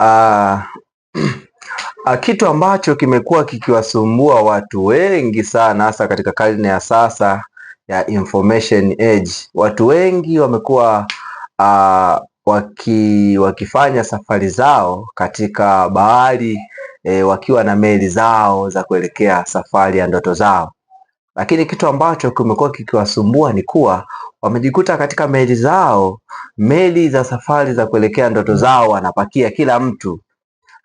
Ah, kitu ambacho kimekuwa kikiwasumbua watu wengi sana hasa katika karne ya sasa ya information age. Watu wengi wamekuwa wakifanya safari zao katika bahari wakiwa na meli zao za kuelekea safari ya ndoto zao, lakini kitu ambacho kimekuwa kikiwasumbua ni kuwa wamejikuta katika meli zao, meli za safari za kuelekea ndoto zao, wanapakia kila mtu.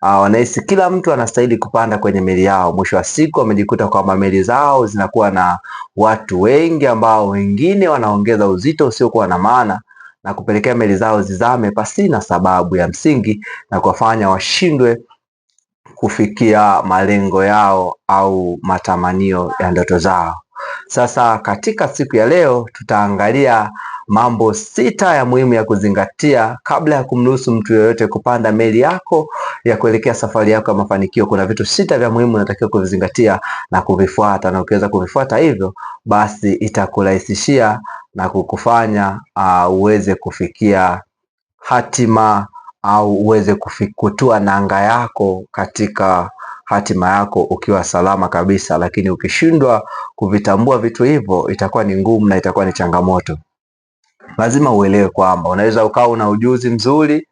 Wanahisi kila mtu anastahili kupanda kwenye meli yao. Mwisho wa siku wamejikuta kwamba meli zao zinakuwa na watu wengi ambao wengine wanaongeza uzito usiokuwa na maana na kupelekea meli zao zizame pasina sababu ya msingi na kuwafanya washindwe kufikia malengo yao au matamanio ya ndoto zao. Sasa katika siku ya leo tutaangalia mambo 6 ya muhimu ya kuzingatia kabla ya kumruhusu mtu yoyote kupanda meli yako ya kuelekea safari yako ya mafanikio. Kuna vitu 6 vya muhimu unatakiwa kuvizingatia na kuvifuata, na ukiweza kuvifuata hivyo, basi itakurahisishia na kukufanya uweze kufikia hatima au uweze kutua nanga yako katika hatima yako ukiwa salama kabisa. Lakini ukishindwa kuvitambua vitu hivyo, itakuwa ni ngumu na itakuwa ni changamoto. Lazima uelewe kwamba unaweza ukawa una ujuzi mzuri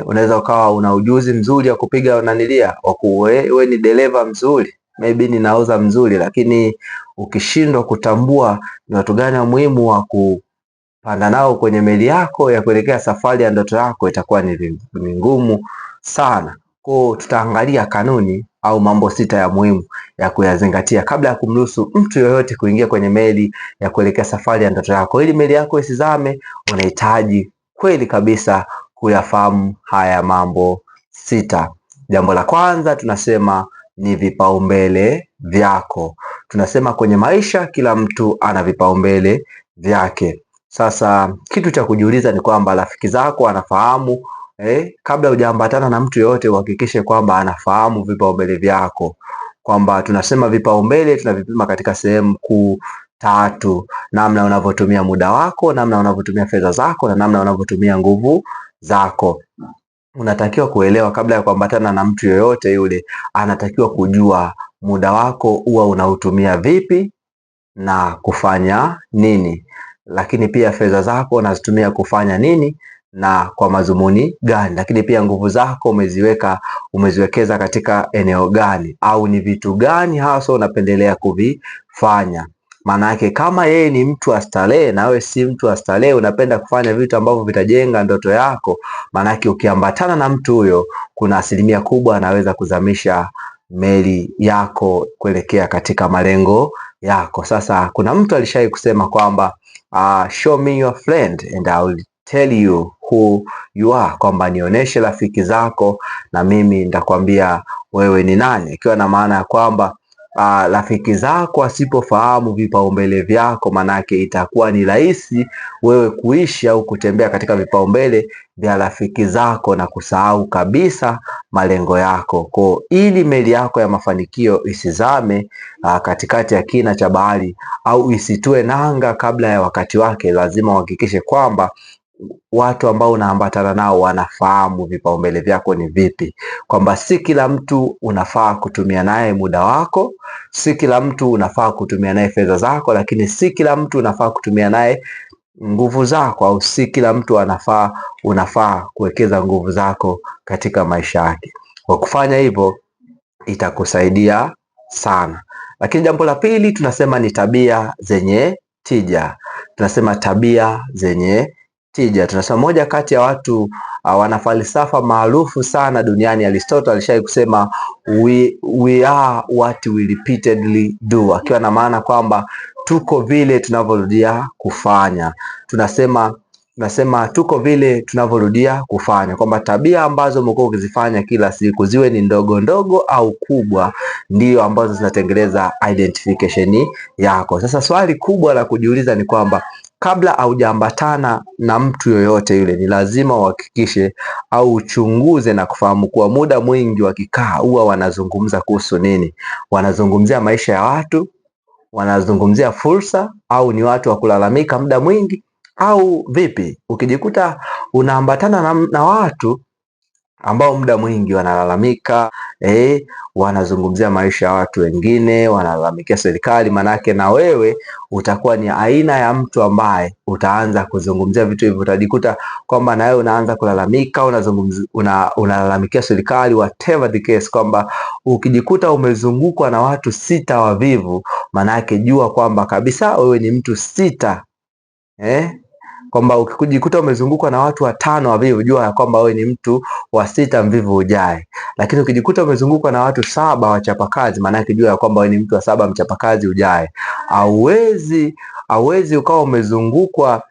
unaweza ukawa una ujuzi mzuri wa kupiga nanilia, wewe ni dereva mzuri, maybe ni nauza mzuri, lakini ukishindwa kutambua ni watu gani wa muhimu wa kupanda nao kwenye meli yako ya kuelekea safari ya ndoto yako, itakuwa ni ngumu sana. Kwa tutaangalia kanuni au mambo 6 ya muhimu ya kuyazingatia kabla ya kumruhusu mtu yoyote kuingia kwenye meli ya kuelekea safari ya ndoto yako. Ili meli yako isizame, unahitaji kweli kabisa kuyafahamu haya mambo 6. Jambo la kwanza tunasema ni vipaumbele vyako. Tunasema kwenye maisha kila mtu ana vipaumbele vyake. Sasa kitu cha kujiuliza ni kwamba rafiki zako wanafahamu kabla hujaambatana na mtu yoyote uhakikishe kwamba anafahamu vipaumbele vyako, kwamba tunasema vipaumbele tunavipima katika sehemu kuu 3: namna unavyotumia muda wako, namna unavyotumia fedha zako, na namna unavyotumia nguvu zako. Unatakiwa kuelewa kabla ya kuambatana na mtu yoyote yule, anatakiwa kujua muda wako huwa unautumia vipi na kufanya nini, lakini pia fedha zako unazitumia kufanya nini na kwa madhumuni gani, lakini pia nguvu zako umeziwekeza katika eneo gani, au ni vitu gani hasa unapendelea kuvifanya. Maana yake kama yeye ni mtu wa starehe na wewe si mtu wa starehe, unapenda kufanya vitu ambavyo vitajenga ndoto yako, maana yake ukiambatana na mtu huyo, kuna asilimia kubwa anaweza kuzamisha meli yako kuelekea katika malengo yako. Sasa kuna mtu alishawahi kusema kwamba show me your friend and I will tell you who you are, kwamba nionyeshe rafiki zako na mimi nitakwambia wewe ni nani, ikiwa na maana ya kwamba rafiki zako asipofahamu vipaumbele vyako, manake itakuwa ni rahisi wewe kuishi au kutembea katika vipaumbele vya rafiki zako na kusahau kabisa malengo yako. Kwa ili meli yako ya mafanikio isizame katikati ya kina cha bahari au isitue nanga kabla ya wakati wake, lazima uhakikishe kwamba watu ambao unaambatana nao wanafahamu vipaumbele vyako ni vipi, kwamba si kila mtu unafaa kutumia naye muda wako, si kila mtu unafaa kutumia naye fedha zako, lakini si kila mtu unafaa kutumia naye nguvu zako, au si kila mtu unafaa kuwekeza nguvu zako katika maisha yake. Kwa kufanya hivyo itakusaidia sana. Lakini jambo la pili tunasema ni tabia zenye tija. Tunasema tabia zenye tija. Tunasema moja kati ya watu wanafalsafa maarufu sana duniani, Aristotle alishawahi kusema we are what we repeatedly do, akiwa na maana kwamba tuko vile tunavyorudia kufanya. Tunasema tuko vile tunavyorudia kufanya, kwamba tabia ambazo umekuwa ukizifanya kila siku, ziwe ni ndogo ndogo au kubwa, ndio ambazo zinatengeneza identification yako. Sasa swali kubwa la kujiuliza ni kwamba kabla haujaambatana na mtu yoyote yule, ni lazima uhakikishe au uchunguze na kufahamu kuwa muda mwingi wakikaa huwa wanazungumza kuhusu nini. Wanazungumzia maisha ya watu, wanazungumzia fursa, au ni watu wa kulalamika muda mwingi, au vipi? Ukijikuta unaambatana na watu ambao muda mwingi wanalalamika, wanazungumzia maisha ya watu wengine, wanalalamikia serikali. Manake na wewe utakuwa ni aina ya mtu ambaye utaanza kuzungumzia vitu hivyo. Utajikuta kwamba na wewe unaanza kulalamika, unalalamikia serikali, whatever the case, kwamba ukijikuta umezungukwa na watu 6 wavivu, manake jua kwamba kabisa wewe ni mtu 6, kwamba ukijikuta umezungukwa na watu 5 wavivu, jua ya kwamba wewe ni mtu wa 6 mvivu ujae. Lakini ukijikuta umezungukwa na watu 7 wachapakazi, maana yake jua ya kwamba wewe ni mtu wa 7 mchapakazi ujae. Hauwezi ukawa umezungukwa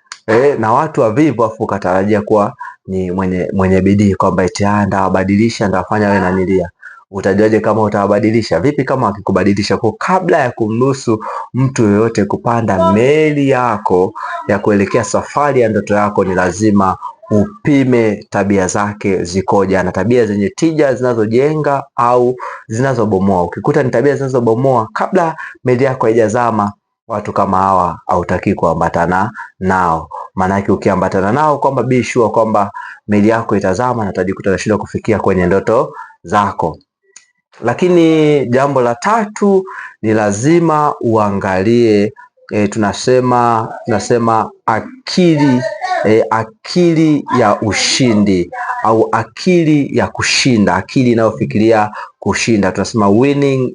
na watu wavivu afu ukatarajia kuwa ni mwenye bidii, kwamba eti ndawabadilisha, ndawafanya wewe nanilia. Utajuaje kama utawabadilisha? Vipi kama akikubadilisha? Kwa kabla ya kumruhusu mtu yoyote kupanda meli yako ya kuelekea safari ya ndoto yako, ni lazima upime tabia zake zikoje, na tabia zenye tija, zinazojenga au zinazobomoa. Ukikuta ni tabia zinazobomoa, kabla meli yako haijazama, watu kama hawa hautaki kuambatana nao. Maanake ukiambatana nao, kwamba be sure kwamba meli yako itazama na utajikuta unashindwa kufikia kwenye ndoto zako. Lakini jambo la 3 ni lazima uangalie tunasema akili ya ushindi au akili ya kushinda, akili inayofikiria kushinda. Tunasema winning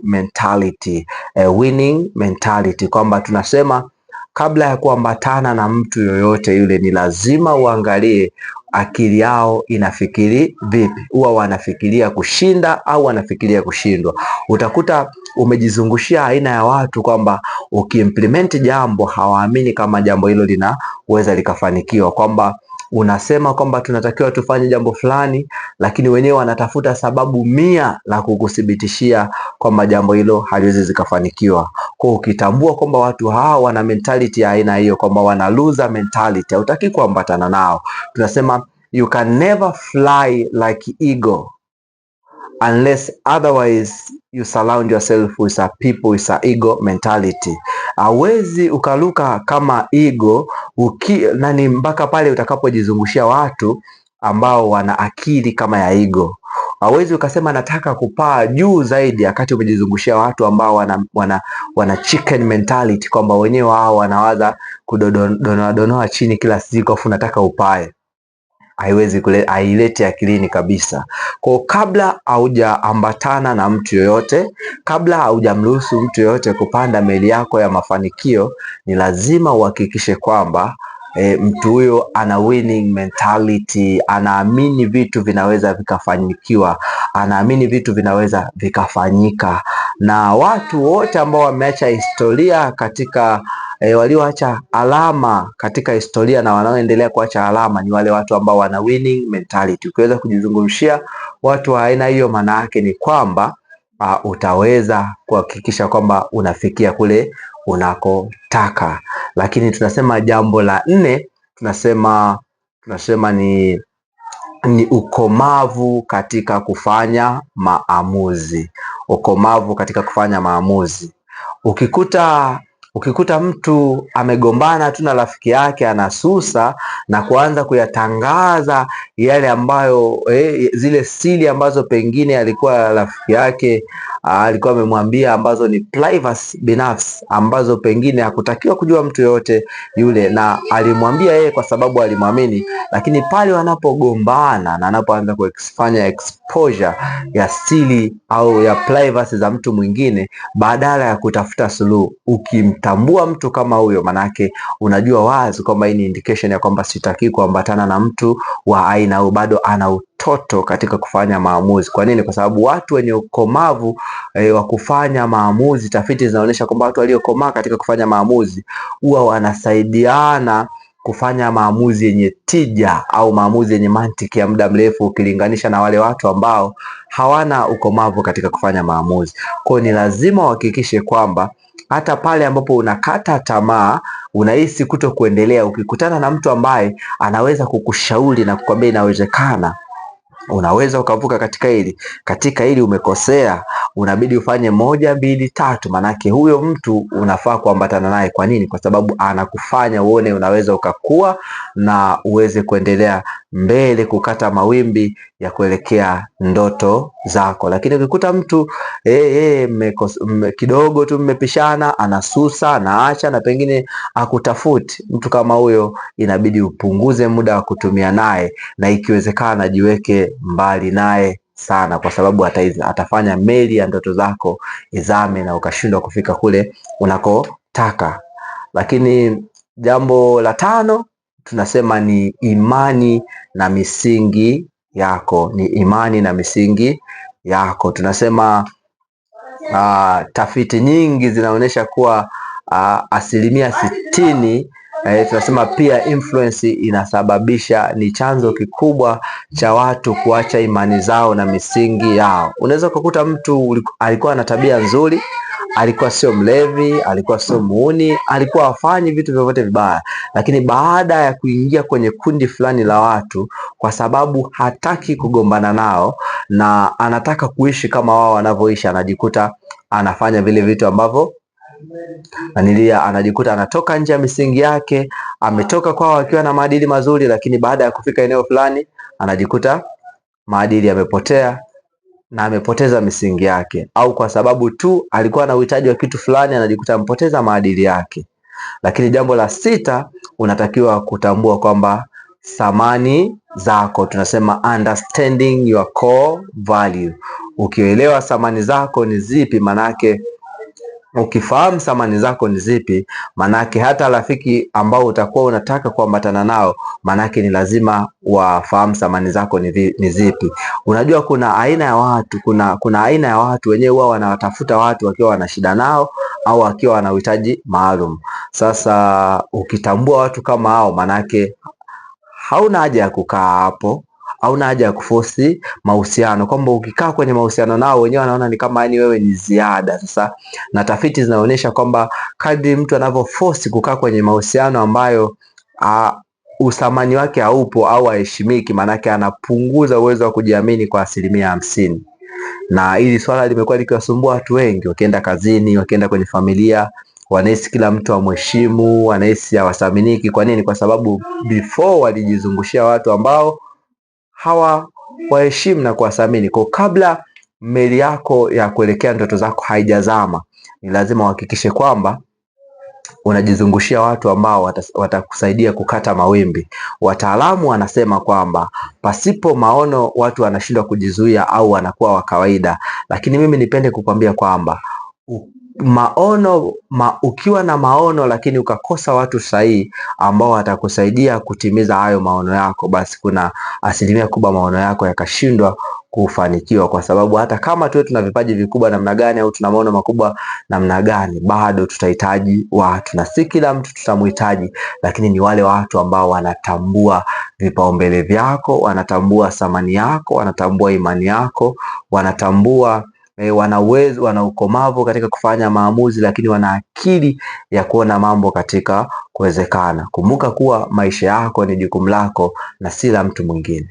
mentality, kwamba tunasema kabla ya kuambatana na mtu yoyote yule, ni lazima uangalie akili yao inafikiri vipi. Huwa wanafikiria kushinda au wanafikiria kushindwa? Utakuta umejizungushia aina ya watu kwamba ukiimplement jambo hawaamini kama jambo hilo linaweza likafanikiwa, kwamba unasema kwamba tunatakiwa tufanye jambo fulani, lakini wenyewe wanatafuta sababu 100 la kukuthibitishia kwamba jambo hilo haliwezi zikafanikiwa. Kwa ukitambua kwamba watu hawa wana mentality ya aina hiyo, kwamba wana loser mentality, hautaki kuambatana nao. Tunasema you can never fly like eagle unless otherwise you surround yourself with a people with a ego mentality. Hawezi ukaluka kama eagle nani mpaka pale utakapojizungushia watu ambao wana akili kama ya eagle. Hawezi ukasema nataka kupaa juu zaidi wakati umejizungushia watu ambao wana chicken mentality, kwamba wenyewe wao wanawaza kudonoa chini kila siku afu nataka upae. Haileti akilini kabisa. Kwa kabla haujaambatana na mtu yoyote, kabla haujamruhusu mtu yoyote kupanda meli yako ya mafanikio, ni lazima uhakikishe kwamba mtu huyo ana winning mentality, anaamini vitu vinaweza vikafanikiwa, anaamini vitu vinaweza vikafanyika. Na watu wote ambao wameacha historia katika walioacha alama katika historia na wanaoendelea kuacha alama ni wale watu ambao wana winning mentality. Ukiweza kujizungumshia watu wa aina hiyo, maana yake ni kwamba utaweza kuhakikisha kwamba unafikia kule unakotaka. Lakini tunasema jambo la 4, tunasema ni ukomavu katika kufanya maamuzi. Ukomavu katika kufanya maamuzi. Ukikuta mtu amegombana tu na rafiki yake, anasusa na kuanza kuyatangaza yale ambayo zile siri ambazo pengine alikuwa rafiki yake alikuwa amemwambia, ambazo ni privacy binafsi, ambazo pengine hakutakiwa kujua mtu yote yule, na alimwambia yeye kwa sababu alimwamini. Lakini pale wanapogombana na anapoanza kufanya exposure ya siri au ya privacy za mtu mwingine, badala ya kutafuta suluhu, ukimtambua mtu kama huyo, manake unajua wazi kwamba hii ni indication ya kwamba sitaki kuambatana na mtu wa aina au bado ana utoto katika kufanya maamuzi. Kwa nini? Kwa sababu watu wenye ukomavu wa kufanya maamuzi, tafiti zinaonyesha kwamba watu waliokomaa katika kufanya maamuzi huwa wanasaidiana kufanya maamuzi yenye tija au maamuzi yenye mantiki ya muda mrefu, ukilinganisha na wale watu ambao hawana ukomavu katika kufanya maamuzi. Kwa ni lazima uhakikishe kwamba hata pale ambapo unakata tamaa, unahisi kuto kuendelea, ukikutana na mtu ambaye anaweza kukushauri na kukwambia inawezekana, unaweza ukavuka katika hili umekosea, unabidi ufanye 1, 2, 3. Manake huyo mtu unafaa kuambatana naye. Kwa nini? Kwa sababu anakufanya uone unaweza ukakua na uweze kuendelea mbele, kukata mawimbi ya kuelekea ndoto zako. Lakini ukikuta mtu kidogo tu mmepishana, anasusa, anaacha na pengine akutafuti, mtu kama huyo inabidi upunguze muda wa kutumia naye, na ikiwezekana jiweke mbali naye sana, kwa sababu atafanya meli ya ndoto zako izame na ukashindwa kufika kule unakotaka. Lakini jambo la 5 tunasema ni imani na misingi yako. Ni imani na misingi yako. Tunasema tafiti nyingi zinaonyesha kuwa 60%, tunasema peer influence inasababisha, ni chanzo kikubwa cha watu kuacha imani zao na misingi yao. Unaweza kukuta mtu alikuwa na tabia nzuri, alikuwa sio mlevi, alikuwa sio muuni, alikuwa hafanyi vitu vyovyote vibaya, lakini baada ya kuingia kwenye kundi fulani la watu, kwa sababu hataki kugombana nao na anataka kuishi kama wao wanavyoishi, anajikuta anafanya vile vitu ambavyo anajikuta anatoka nje ya misingi yake. Ametoka kwao akiwa na maadili mazuri, lakini baada ya kufika eneo fulani anajikuta maadili yamepotea na amepoteza misingi yake, au kwa sababu tu alikuwa na uhitaji wa kitu fulani anajikuta amepoteza maadili yake. Lakini jambo la 6, unatakiwa kutambua kwamba thamani zako, tunasema understanding your core value. Ukielewa thamani zako ni zipi, manake ukifahamu thamani zako ni zipi, manake hata rafiki ambao utakuwa unataka kuambatana nao, manake ni lazima wafahamu thamani zako ni zipi. Unajua kuna aina ya watu, kuna aina ya watu wenyewe huwa wanawatafuta watu wakiwa wana shida nao au wakiwa wana uhitaji maalum. Sasa ukitambua watu kama hao, manake hauna haja ya kukaa hapo, hauna haja ya kuforce mahusiano, kwamba ukikaa kwenye mahusiano nao wenyewe wanaona ni kama yani wewe ni ziada. Sasa na tafiti zinaonyesha kwamba kadri mtu anavyoforce kukaa kwenye mahusiano ambayo uthamani wake haupo au haheshimiki, manake anapunguza uwezo wa kujiamini kwa 50%. Na hili swala limekuwa likiwasumbua watu wengi, wakienda kazini, wakienda kwenye familia, wanahisi kila mtu amheshimu, wanahisi hawathaminiki. Kwa nini? Kwa sababu before walijizungushia watu ambao hawaheshimu na kuwathamini. Kwa kabla meli yako ya kuelekea ndoto zako haijazama, ni lazima uhakikishe kwamba unajizungushia watu ambao watakusaidia kukata mawimbi. Wataalamu wanasema kwamba pasipo maono watu wanashindwa kujizuia au wanakuwa wa kawaida. Lakini mimi nipende kukwambia kwamba ukiwa na maono lakini ukakosa watu sahihi ambao watakusaidia kutimiza hayo maono yako, basi kuna asilimia kubwa maono yako yakashindwa kufanikiwa. Kwa sababu hata kama tuwe tuna vipaji vikubwa namna gani au tuna maono makubwa namna gani, bado tutahitaji watu, na si kila mtu tutamhitaji, lakini ni wale watu ambao wanatambua vipaumbele vyako, wanatambua thamani yako, wanatambua imani yako, wanatambua wana uwezo, wana ukomavu katika kufanya maamuzi, lakini wana akili ya kuona mambo katika kuwezekana. Kumbuka kuwa maisha yako ni jukumu lako na si la mtu mwingine.